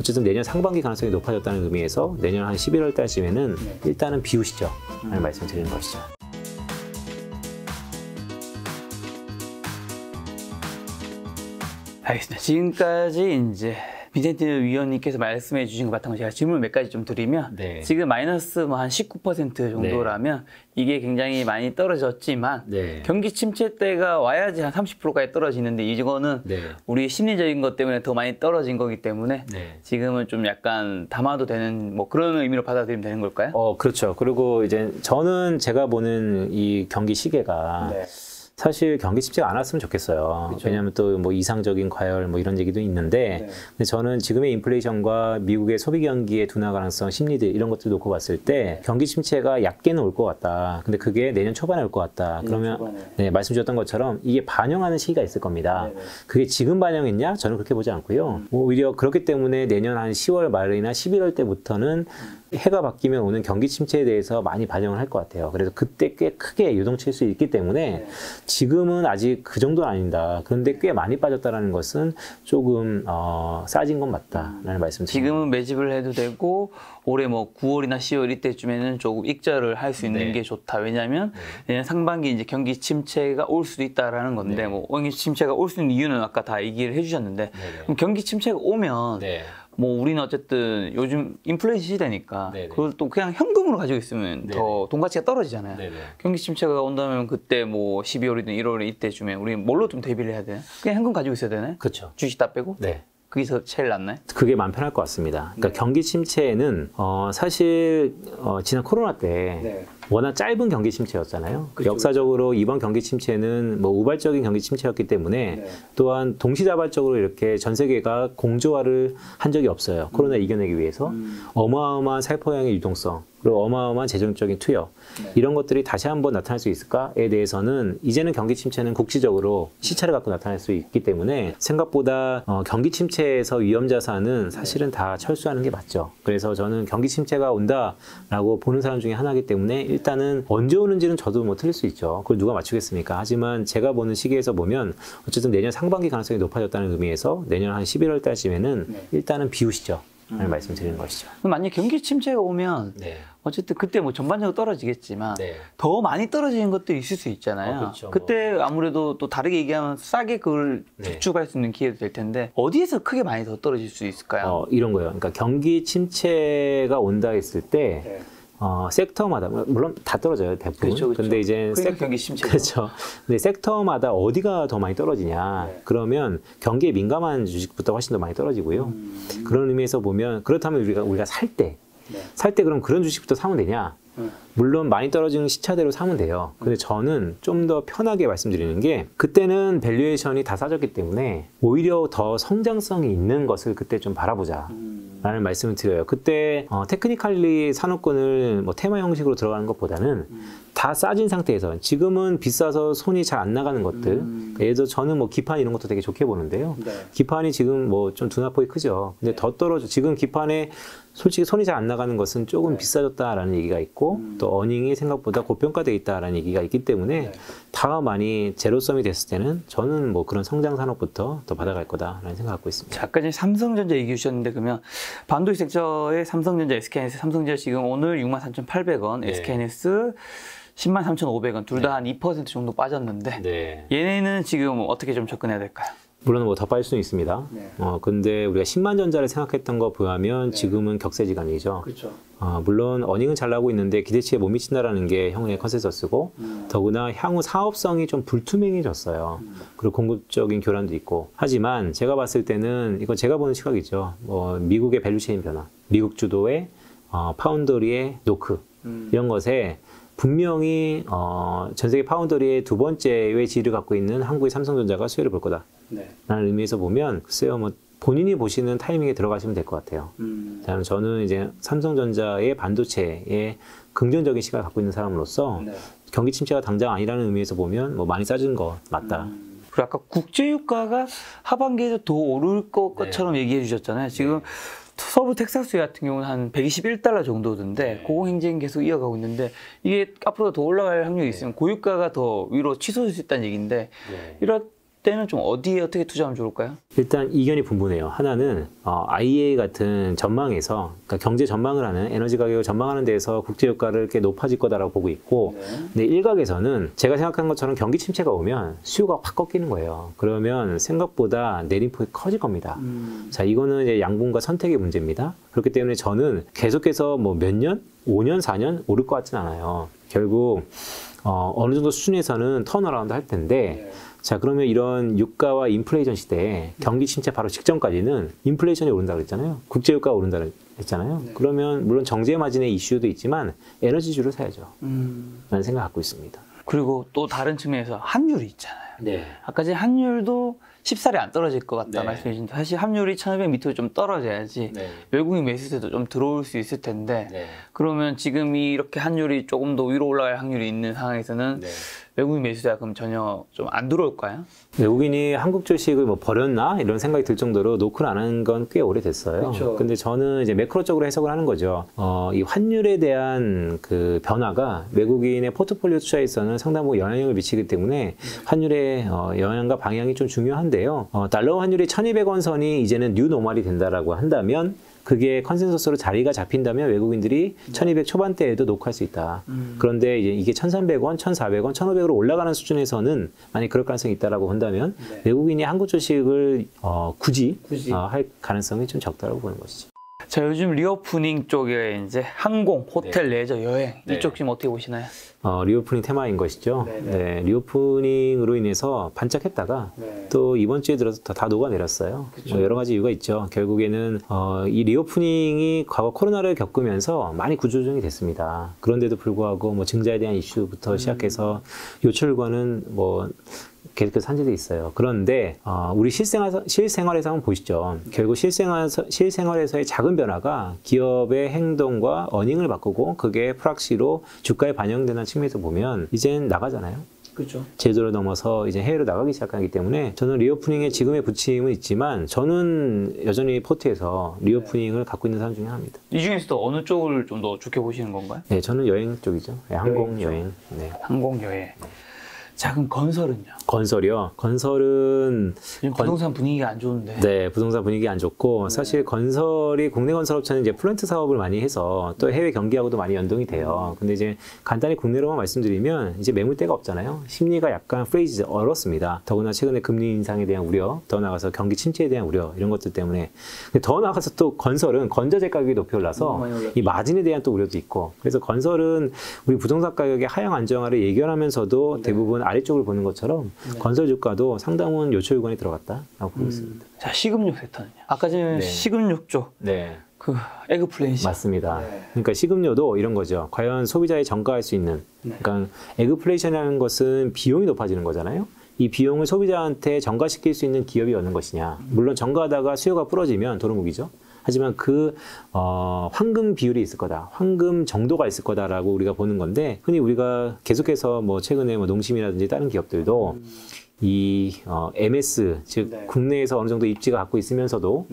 어쨌든 내년 상반기 가능성이 높아졌다는 의미에서 내년 한 11월 달쯤에는 일단은 비우시죠 라는 말씀을 드리는 것이죠. 알겠습니다. 지금까지 이제 빈센티 위원님께서 말씀해 주신 것 바탕으로 제가 질문 몇 가지 좀 드리면 네. 지금 마이너스 뭐 한 19% 정도라면 이게 굉장히 많이 떨어졌지만 경기 침체 때가 와야지 한 30%까지 떨어지는데 이거는 우리 심리적인 것 때문에 더 많이 떨어진 거기 때문에 지금은 좀 약간 담아도 되는 뭐 그런 의미로 받아들이면 되는 걸까요? 그렇죠. 그리고 이제 저는 제가 보는 이 경기 시계가 사실 경기 침체가 안 왔으면 좋겠어요. 그렇죠. 왜냐하면 또 뭐 이상적인 과열 뭐 이런 얘기도 있는데 근데 저는 지금의 인플레이션과 미국의 소비 경기의 둔화 가능성, 심리들 이런 것들 놓고 봤을 때 경기 침체가 얕게는 올 것 같다. 근데 그게 내년 초반에 올 것 같다. 그러면 말씀 주셨던 것처럼 이게 반영하는 시기가 있을 겁니다. 그게 지금 반영했냐? 저는 그렇게 보지 않고요. 오히려 그렇기 때문에 내년 한 10월 말이나 11월 때부터는 해가 바뀌면 오는 경기 침체에 대해서 많이 반영을 할 것 같아요. 그래서 그때 꽤 크게 유동칠 수 있기 때문에 지금은 아직 그 정도는 아니다. 그런데 꽤 많이 빠졌다는 것은 조금 싸진 건 맞다라는 말씀 드립니다. 지금은 매집을 해도 되고 올해 뭐 9월이나 10월 이때쯤에는 조금 익절을 할 수 있는 게 좋다. 왜냐하면 내년 상반기 이제 경기 침체가 올 수도 있다라는 건데 뭐 경기 침체가 올 수 있는 이유는 아까 다 얘기를 해주셨는데 그럼 경기 침체가 오면 뭐 우리는 어쨌든 요즘 인플레이션 시대니까 그걸 또 그냥 현금으로 가지고 있으면 더 돈 가치가 떨어지잖아요. 경기 침체가 온다면 그때 뭐 12월이든 1월에 이때쯤에 우리 뭘로 좀 대비를 해야 되나? 그냥 현금 가지고 있어야 되나요? 그렇죠. 주식 다 빼고? 그게 제일 낫나요? 그게 마음 편할 것 같습니다. 그러니까 경기 침체는 사실 지난 코로나 때 워낙 짧은 경기 침체였잖아요. 역사적으로 이번 경기 침체는 뭐 우발적인 경기 침체였기 때문에 또한 동시다발적으로 이렇게 전 세계가 공조화를 한 적이 없어요. 코로나 이겨내기 위해서. 어마어마한 살포형의 유동성 그리고 어마어마한 재정적인 투여 이런 것들이 다시 한번 나타날 수 있을까에 대해서는 이제는 경기 침체는 국지적으로 시차를 갖고 나타날 수 있기 때문에 생각보다 경기 침체에서 위험 자산은 사실은 다 철수하는 게 맞죠. 그래서 저는 경기 침체가 온다라고 보는 사람 중에 하나이기 때문에 일단은 언제 오는지는 저도 뭐 틀릴 수 있죠. 그걸 누가 맞추겠습니까? 하지만 제가 보는 시기에서 보면 어쨌든 내년 상반기 가능성이 높아졌다는 의미에서 내년 한 11월 달쯤에는 일단은 비우시죠. 라는 말씀 드리는 것이죠. 그럼 만약 경기 침체가 오면 어쨌든 그때 뭐 전반적으로 떨어지겠지만 더 많이 떨어지는 것들이 있을 수 있잖아요. 그렇죠, 그때 아무래도 또 다르게 얘기하면 싸게 그걸 저축할 수 있는 기회도 될 텐데 어디에서 크게 많이 더 떨어질 수 있을까요? 이런 거예요. 그러니까 경기 침체가 온다 했을 때 섹터마다 물론 다 떨어져요 대부분. 그렇죠. 근데 이제 경기 침체 그렇죠. 근데 섹터마다 어디가 더 많이 떨어지냐? 그러면 경기에 민감한 주식부터 훨씬 더 많이 떨어지고요. 그런 의미에서 보면 그렇다면 우리가 살 때 그럼 그런 주식부터 사면 되냐? 물론 많이 떨어지는 시차대로 사면 돼요. 근데 저는 좀 더 편하게 말씀드리는 게 그때는 밸류에이션이 다 싸졌기 때문에 오히려 더 성장성이 있는 것을 그때 좀 바라보자 라는 말씀을 드려요. 그때 테크니컬리 산업군을 뭐 테마 형식으로 들어가는 것보다는 다 싸진 상태에서 지금은 비싸서 손이 잘 안 나가는 것들 예를 들어 저는 뭐 기판 이런 것도 되게 좋게 보는데요. 기판이 지금 뭐 좀 둔화폭이 크죠. 근데 더 떨어져 지금 기판에 솔직히 손이 잘 안 나가는 것은 조금 비싸졌다라는 얘기가 있고 또 어닝이 생각보다 고평가되어 있다라는 얘기가 있기 때문에 다 많이 제로섬이 됐을 때는 저는 뭐 그런 성장 산업부터 더 받아갈 거다라는 생각을 갖고 있습니다. 아까 전에 삼성전자 얘기해 주셨는데 그러면 반도체 섹터의 삼성전자, SK하이닉스, 삼성전자 지금 오늘 63,800원, SK하이닉스 103,500원 둘 다 한 2% 정도 빠졌는데 얘네는 지금 어떻게 좀 접근해야 될까요? 물론 뭐 더 빠질 수는 있습니다. 근데 우리가 10만 전자를 생각했던 거 보면 지금은 격세지감이죠. 그렇죠. 물론 어닝은 잘 나오고 있는데 기대치에 못 미친다라는 게 형의 컨센서스고 더구나 향후 사업성이 좀 불투명해졌어요. 그리고 공급적인 교란도 있고 하지만 제가 봤을 때는 이건 제가 보는 시각이죠. 미국의 밸류체인 변화, 미국 주도의 파운더리의 노크 이런 것에 분명히 전 세계 파운더리의 두 번째의 지위를 갖고 있는 한국의 삼성전자가 수혜를 볼 거다. 라는 의미에서 보면 글쎄요 뭐 본인이 보시는 타이밍에 들어가시면 될 것 같아요. 저는 이제 삼성전자의 반도체에 긍정적인 시각을 갖고 있는 사람으로서 경기 침체가 당장 아니라는 의미에서 보면 뭐 많이 싸진 거 맞다. 그리고 아까 국제유가가 하반기에도 더 오를 것처럼 얘기해 주셨잖아요. 지금 서부 텍사스 같은 경우는 한 121달러 정도던데 고공행진 계속 이어가고 있는데 이게 앞으로 더 올라갈 확률이 있으면 고유가가 더 위로 치솟을 수 있다는 얘기인데 이럴 때는 좀 어디에 어떻게 투자하면 좋을까요? 일단 이견이 분분해요. 하나는 IEA 같은 전망에서, 그러니까 경제 전망을 하는, 에너지 가격을 전망하는 데에서 국제유가를 이렇게 높아질 거다라고 보고 있고, 근데 일각에서는 제가 생각한 것처럼 경기 침체가 오면 수요가 확 꺾이는 거예요. 그러면 생각보다 내림폭이 커질 겁니다. 자, 이거는 이제 양분과 선택의 문제입니다. 그렇기 때문에 저는 계속해서 뭐 몇 년, 5년, 4년 오를 것 같진 않아요. 결국 어느 정도 수준에서는 턴어라운드 할 텐데, 자, 그러면 이런 유가와 인플레이션 시대에 경기 침체 바로 직전까지는 인플레이션이 오른다고 그랬잖아요. 국제유가가 오른다고 했잖아요. 그러면 물론 정제 마진의 이슈도 있지만 에너지주를 사야죠. 라는 생각 갖고 있습니다. 그리고 또 다른 측면에서 환율이 있잖아요. 네. 아까 전에 환율도 쉽사리 안 떨어질 것 같다 네. 말씀해 주신데 사실 환율이 1500 밑으로 좀 떨어져야지 네. 외국인 매수세도 좀 들어올 수 있을 텐데 네. 그러면 지금 이렇게 환율이 조금 더 위로 올라갈 확률이 있는 상황에서는 네. 외국인 매수세가 그럼 전혀 좀 안 들어올까요? 외국인이 한국 주식을 뭐 버렸나 이런 생각이 들 정도로 노크를 안 한 건 꽤 오래됐어요. 그쵸. 근데 저는 이제 매크로적으로 해석을 하는 거죠. 이 환율에 대한 그 변화가 외국인의 포트폴리오 투자에서는 상당 부분 영향을 미치기 때문에 환율의 영향과 방향이 좀 중요한데요. 달러 환율이 1,200원 선이 이제는 뉴 노멀이 된다라고 한다면 그게 컨센서스로 자리가 잡힌다면 외국인들이 1200 초반대에도 녹화할 수 있다. 그런데 이게 1300원, 1400원, 1500으로 올라가는 수준에서는 만약 그럴 가능성이 있다라고 한다면 외국인이 한국 주식을 굳이 할 가능성이 좀 적다라고 보는 것이죠. 자, 요즘 리오프닝 쪽에 이제 항공, 호텔, 레저, 여행 이쪽 지금 어떻게 보시나요? 리오프닝 테마인 것이죠. 네, 리오프닝으로 인해서 반짝했다가 또 이번 주에 들어서 다 녹아내렸어요. 뭐 여러 가지 이유가 있죠. 결국에는 이 리오프닝이 과거 코로나를 겪으면서 많이 구조조정이 됐습니다. 그런데도 불구하고 뭐 증자에 대한 이슈부터 시작해서 요철과는 뭐 계속해서 산재돼 있어요. 그런데 우리 실생활에서 한번 보시죠. 결국 실생활에서의 작은 변화가 기업의 행동과 어닝을 바꾸고 그게 프락시로 주가에 반영되는 측면에서 보면 이젠 나가잖아요. 그렇죠. 제도를 넘어서 이제 해외로 나가기 시작하기 때문에 저는 리오프닝의 지금의 부침은 있지만 저는 여전히 포트에서 리오프닝을 갖고 있는 사람 중에 하나입니다. 이 중에서도 어느 쪽을 좀 더 좋게 보시는 건가요? 네, 저는 여행 쪽이죠. 네, 항공, 여행. 네. 항공, 여행. 자, 그럼 건설은요? 건설이요. 건설은 지금 부동산 분위기가 안 좋은데. 네, 부동산 분위기 안 좋고 사실 건설이 국내 건설업체는 이제 플랜트 사업을 많이 해서 또 해외 경기하고도 많이 연동이 돼요. 근데 이제 간단히 국내로만 말씀드리면 이제 매물대가 없잖아요. 심리가 약간 프레이즈 얼었습니다. 더구나 최근에 금리 인상에 대한 우려, 더 나아가서 경기 침체에 대한 우려 이런 것들 때문에 근데 더 나아가서 또 건설은 건자재 가격이 높이 올라서 이 마진에 대한 또 우려도 있고 그래서 건설은 우리 부동산 가격의 하향 안정화를 예견하면서도 대부분 아래쪽을 보는 것처럼 건설 주가도 상당한 요철 구간에 들어갔다라고 보고 있습니다. 자, 식음료 섹터는요? 아까 전에 식음료 쪽. 네. 그 에그플레이션. 맞습니다. 그러니까 식음료도 이런 거죠. 과연 소비자에 전가할 수 있는. 그러니까 에그플레이션이라는 것은 비용이 높아지는 거잖아요. 이 비용을 소비자한테 전가시킬 수 있는 기업이 어느 것이냐. 물론 전가하다가 수요가 부러지면 도루묵이죠. 하지만 그 황금 비율이 있을 거다. 황금 정도가 있을 거다라고 우리가 보는 건데 흔히 우리가 계속해서 뭐 최근에 뭐 농심이라든지 다른 기업들도 이 MS 즉 국내에서 어느 정도 입지가 갖고 있으면서도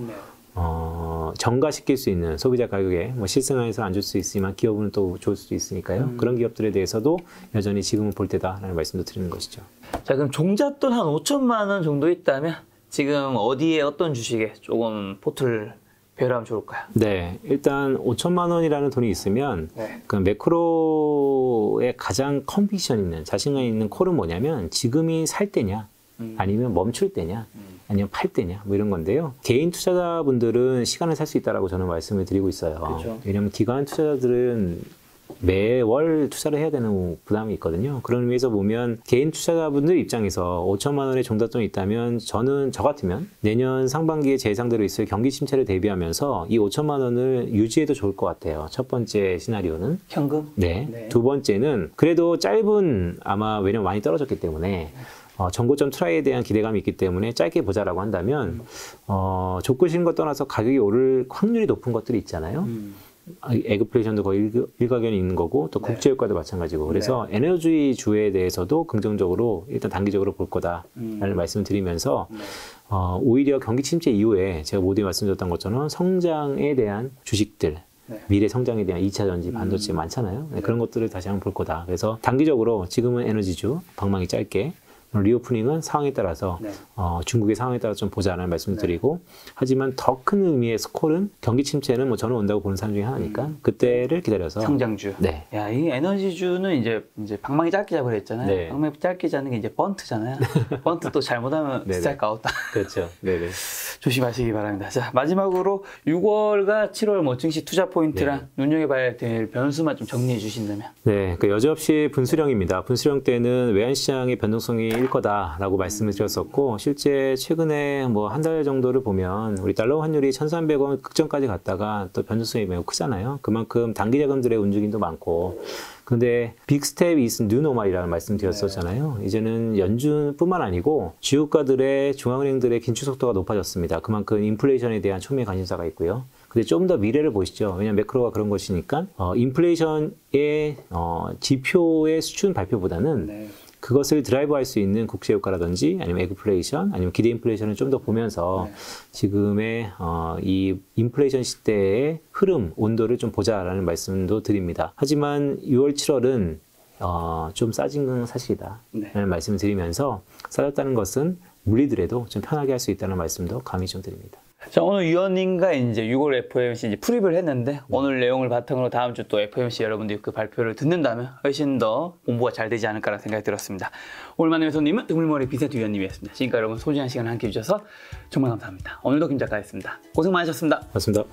전가시킬 수 있는 소비자 가격에 뭐 실생활에서 안 줄 수 있지만 기업은 또 좋을 수도 있으니까요. 그런 기업들에 대해서도 여전히 지금은 볼 때다라는 말씀도 드리는 것이죠. 자, 그럼 종잣돈 한 5천만 원 정도 있다면 지금 어디에 어떤 주식에 조금 포트를 배려하면 좋을까요? 네, 일단 5천만 원이라는 돈이 있으면 그 매크로의 가장 컨비션 있는 자신감 있는 콜은 뭐냐면 지금이 살 때냐 아니면 멈출 때냐 아니면 팔 때냐 뭐 이런 건데요. 개인 투자자분들은 시간을 살 수 있다라고 저는 말씀을 드리고 있어요. 그렇죠. 왜냐하면 기관 투자자들은 매월 투자를 해야 되는 부담이 있거든요. 그런 의미에서 보면 개인 투자자분들 입장에서 5천만 원의 종잣돈이 있다면 저 같으면 내년 상반기에 제 예상대로 있을 경기 침체를 대비하면서 이 5천만 원을 유지해도 좋을 것 같아요. 첫 번째 시나리오는. 현금? 네. 두 번째는 그래도 짧은 아마 왜냐면 많이 떨어졌기 때문에 전고점 트라이에 대한 기대감이 있기 때문에 짧게 보자라고 한다면 좋고 싫은 것 떠나서 가격이 오를 확률이 높은 것들이 있잖아요. 에그플레이션도 거의 일가견이 있는 거고 또 국제유가도 마찬가지고 그래서 에너지 주에 대해서도 긍정적으로 일단 단기적으로 볼 거다라는 말씀을 드리면서 오히려 경기 침체 이후에 제가 모두에 말씀드렸던 것처럼 성장에 대한 주식들 미래 성장에 대한 2차 전지 반도체 많잖아요. 그런 것들을 다시 한번 볼 거다. 그래서 단기적으로 지금은 에너지주 방망이 짧게 리오프닝은 상황에 따라서 네. 중국의 상황에 따라 좀 보자라는 말씀을 드리고 하지만 더 큰 의미의 스콜은 경기 침체는 뭐 저는 온다고 보는 사람 중에 하나니까 그때를 기다려서 성장주. 네. 야, 이 에너지주는 이제 방망이 짧게 잡으려 했잖아요. 네. 방망이 짧게 잡는 게 이제 번트잖아요. 번트 또 잘못하면 네네. 스트라이크 아웃다. 그렇죠. 네네. 조심하시기 바랍니다. 자, 마지막으로 6월과 7월 뭐 증시 투자 포인트랑 눈여겨봐야 될 변수만 좀 정리해 주신다면. 네, 그 여지없이 분수령입니다. 분수령 때는 외환시장의 변동성이 일 거다라고 말씀을 드렸었고 실제 최근에 뭐 한 달 정도를 보면 우리 달러 환율이 1,300원 극점까지 갔다가 또 변동성이 매우 크잖아요. 그만큼 단기 자금들의 움직임도 많고 근데 빅 스텝 이즈 뉴 노멀이라는 말씀 드렸었잖아요. 이제는 연준뿐만 아니고 주요 국가들의 중앙은행들의 긴축 속도가 높아졌습니다. 그만큼 인플레이션에 대한 초미의 관심사가 있고요. 근데 좀 더 미래를 보시죠. 왜냐하면 매크로가 그런 것이니까 인플레이션의 지표의 수준 발표보다는 그것을 드라이브할 수 있는 국제 효과라든지 아니면 에그플레이션 아니면 기대 인플레이션을 좀 더 보면서 지금의 이 인플레이션 시대의 흐름, 온도를 좀 보자라는 말씀도 드립니다. 하지만 6월, 7월은 좀 싸진 건 사실이다 라는 말씀을 드리면서 싸졌다는 것은 물리더라도 좀 편하게 할 수 있다는 말씀도 감히 좀 드립니다. 자, 오늘 위원님과 이제 6월 FOMC 이제 프리뷰를 했는데 오늘 내용을 바탕으로 다음 주 또 FOMC 여러분들이 그 발표를 듣는다면 훨씬 더 공부가 잘 되지 않을까라는 생각이 들었습니다. 오늘만의 손님은 드물머리 비세트 위원님이었습니다. 지금까지 여러분 소중한 시간 함께 해주셔서 정말 감사합니다. 오늘도 김 작가였습니다. 고생 많으셨습니다. 고맙습니다.